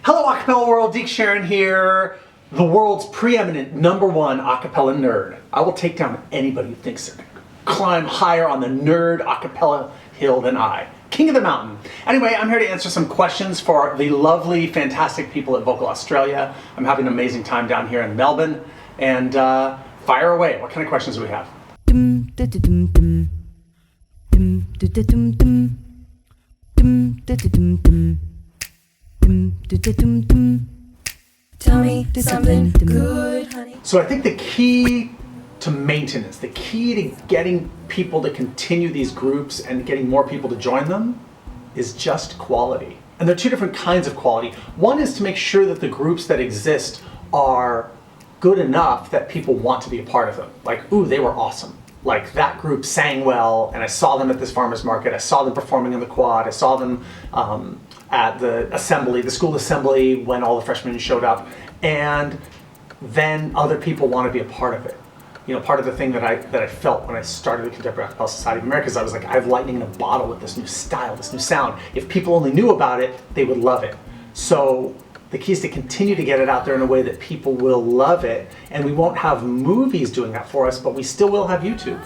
Hello Acapella world, Deke Sharon here, the world's preeminent #1 acapella nerd. I will take down anybody who thinks they're going to climb higher on the nerd acapella hill than I. King of the mountain. Anyway, I'm here to answer some questions for the lovely, fantastic people at Vocal Australia. I'm having an amazing time down here in Melbourne, and fire away. What kind of questions do we have? Tell me something good, honey. So I think the key to maintenance, the key to getting people to continue these groups and getting more people to join them is just quality. And there are two different kinds of quality. One is to make sure that the groups that exist are good enough that people want to be a part of them. Like, ooh, they were awesome. Like that group sang well, and I saw them at this farmer's market. I saw them performing in the quad. I saw them at the assembly, the school assembly, when all the freshmen showed up. And then other people want to be a part of it. You know, part of the thing that I felt when I started the Contemporary Acapella Society of America is I was like, I have lightning in a bottle with this new style, this new sound. If people only knew about it, they would love it. So the key is to continue to get it out there in a way that people will love it. And we won't have movies doing that for us, but we still will have YouTube.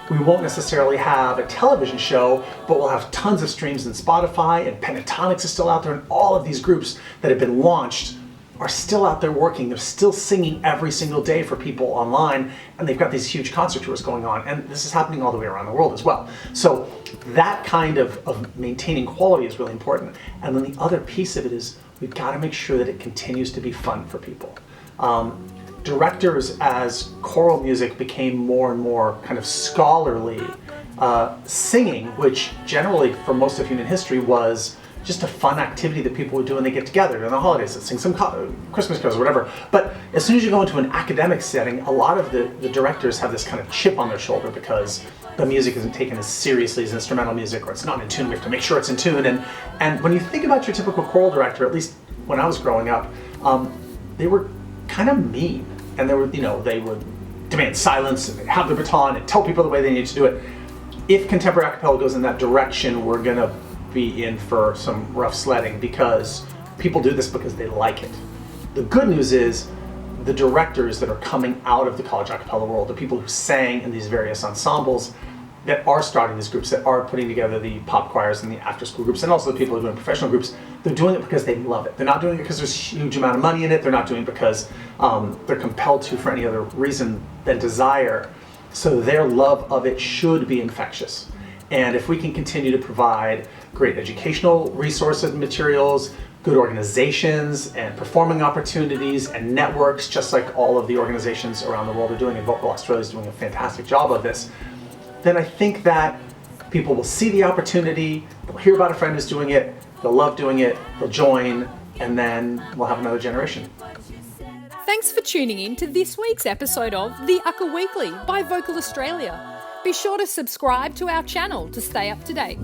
We won't necessarily have a television show, but we'll have tons of streams in Spotify, and Pentatonics is still out there, and all of these groups that have been launched are still out there working. They're still singing every single day for people online, and they've got these huge concert tours going on, and this is happening all the way around the world as well. So that kind of maintaining quality is really important. And then the other piece of it is we've got to make sure that it continues to be fun for people. Directors, as choral music became more and more kind of scholarly, singing, which generally for most of human history was just a fun activity that people would do when they get together on the holidays, sing some Christmas carols or whatever. But as soon as you go into an academic setting, a lot of the directors have this kind of chip on their shoulder because the music isn't taken as seriously as instrumental music, or it's not in tune. We have to make sure it's in tune. And when you think about your typical choral director, at least when I was growing up, they were kind of mean, and they would demand silence and have the baton and tell people the way they need to do it. If contemporary acapella goes in that direction, we're gonna be in for some rough sledding, because people do this because they like it. The good news is the directors that are coming out of the college acapella world, the people who sang in these various ensembles that are starting these groups, that are putting together the pop choirs and the after school groups, and also the people who are doing professional groups, they're doing it because they love it. They're not doing it because there's a huge amount of money in it. They're not doing it because they're compelled to for any other reason than desire. So their love of it should be infectious. And if we can continue to provide great educational resources and materials, good organizations and performing opportunities and networks, just like all of the organizations around the world are doing, and Vocal Australia is doing a fantastic job of this, then I think that people will see the opportunity, they'll hear about a friend who's doing it, they'll love doing it, they'll join, and then we'll have another generation. Thanks for tuning in to this week's episode of the Aca-Weekly by Vocal Australia. Be sure to subscribe to our channel to stay up to date.